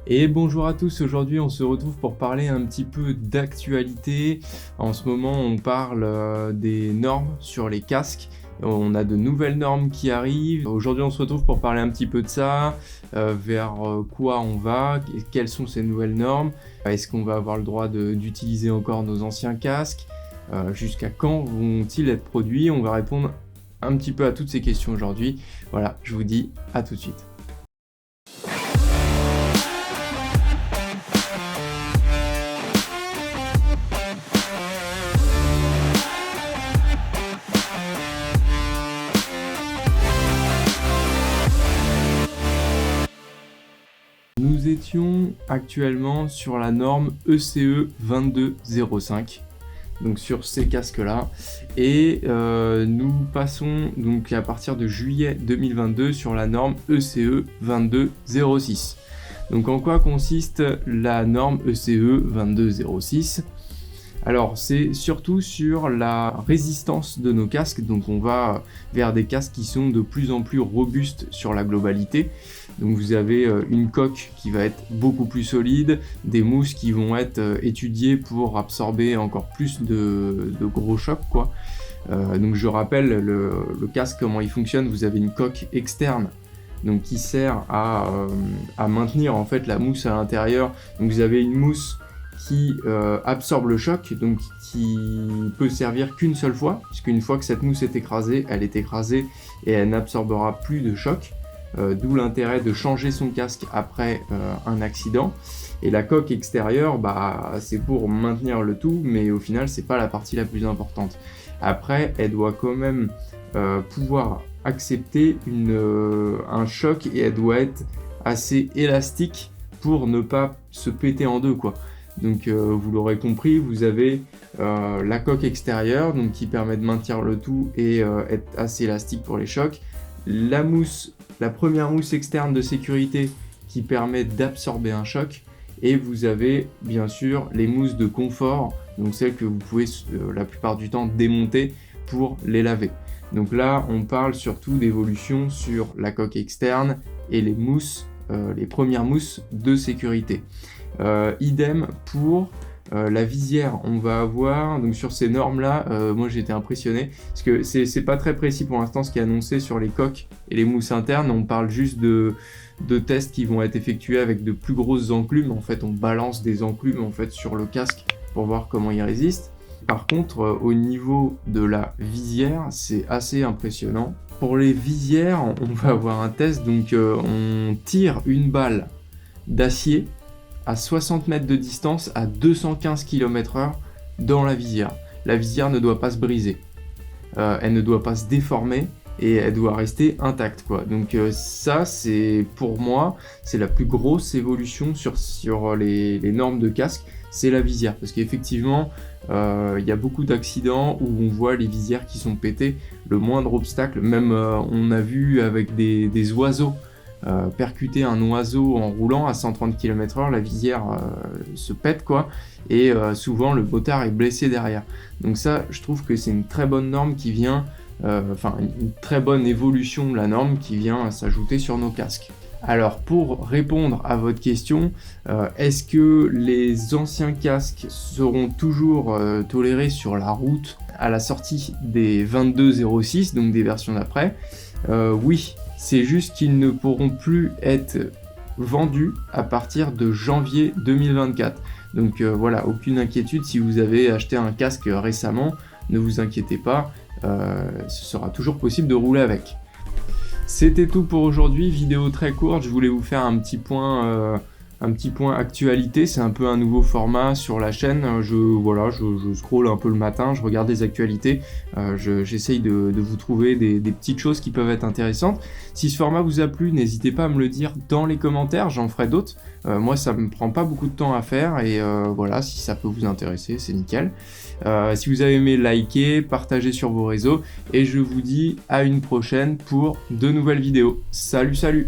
Et bonjour à tous, aujourd'hui on se retrouve pour parler un petit peu d'actualité. En ce moment on parle des normes sur les casques. On a de nouvelles normes qui arrivent. Aujourd'hui on se retrouve pour parler un petit peu de ça, vers quoi on va, quelles sont ces nouvelles normes, est-ce qu'on va avoir le droit d'utiliser encore nos anciens casques, jusqu'à quand vont-ils être produits. On va répondre un petit peu à toutes ces questions aujourd'hui. Voilà, je vous dis à tout de suite. Nous étions actuellement sur la norme ECE 2205, donc sur ces casques-là, et nous passons donc à partir de juillet 2022 sur la norme ECE 2206. Donc en quoi consiste la norme ECE 2206 ? Alors c'est surtout sur la résistance de nos casques, donc on va vers des casques qui sont de plus en plus robustes sur la globalité. Donc vous avez une coque qui va être beaucoup plus solide, des mousses qui vont être étudiées pour absorber encore plus de gros chocs, quoi. Donc je rappelle le casque, comment il fonctionne. Vous avez une coque externe donc qui sert à maintenir en fait la mousse à l'intérieur. Donc vous avez une mousse qui absorbe le choc, donc qui peut servir qu'une seule fois, puisqu'une fois que cette mousse est écrasée, elle est écrasée et elle n'absorbera plus de choc. D'où l'intérêt de changer son casque après un accident. Et la coque extérieure, c'est pour maintenir le tout, mais au final c'est pas la partie la plus importante. Après, elle doit quand même pouvoir accepter un choc, et elle doit être assez élastique pour ne pas se péter en deux, quoi. Donc vous l'aurez compris, vous avez la coque extérieure, donc qui permet de maintenir le tout et être assez élastique pour les chocs. La première mousse externe de sécurité qui permet d'absorber un choc, et vous avez bien sûr les mousses de confort, donc celles que vous pouvez la plupart du temps démonter pour les laver. Donc là on parle surtout d'évolution sur la coque externe et les mousses, les premières mousses de sécurité. Idem pour la visière. On va avoir, donc sur ces normes là, moi j'ai été impressionné parce que c'est pas très précis pour l'instant ce qui est annoncé sur les coques et les mousses internes. On parle juste de tests qui vont être effectués avec de plus grosses enclumes. En fait on balance des enclumes en fait sur le casque pour voir comment il résiste. Par contre au niveau de la visière c'est assez impressionnant. Pour les visières on va avoir un test, donc on tire une balle d'acier à 60 mètres de distance à 215 km/h dans la visière. La visière ne doit pas se briser, elle ne doit pas se déformer et elle doit rester intacte, quoi. Donc ça, c'est pour moi, c'est la plus grosse évolution sur les normes de casque, c'est la visière. Parce qu'effectivement, y a beaucoup d'accidents où on voit les visières qui sont pétées, le moindre obstacle, même on a vu avec des oiseaux, percuter un oiseau en roulant à 130 km/h, la visière se pète, quoi, et souvent le motard est blessé derrière. Donc ça, je trouve que c'est une très bonne norme qui vient, une très bonne évolution de la norme qui vient s'ajouter sur nos casques. Alors pour répondre à votre question, est-ce que les anciens casques seront toujours tolérés sur la route à la sortie des 2206, donc des versions d'après ? Oui. C'est juste qu'ils ne pourront plus être vendus à partir de janvier 2024. Donc voilà, aucune inquiétude si vous avez acheté un casque récemment, ne vous inquiétez pas, ce sera toujours possible de rouler avec. C'était tout pour aujourd'hui, vidéo très courte, je voulais vous faire un petit point actualité. C'est un peu un nouveau format sur la chaîne. Je scrolle un peu le matin, je regarde des actualités, j'essaye de vous trouver des petites choses qui peuvent être intéressantes. Si ce format vous a plu, n'hésitez pas à me le dire dans les commentaires, j'en ferai d'autres. Moi ça me prend pas beaucoup de temps à faire, et voilà, si ça peut vous intéresser, c'est nickel. Si vous avez aimé, likez, partagez sur vos réseaux, et je vous dis à une prochaine pour de nouvelles vidéos. Salut!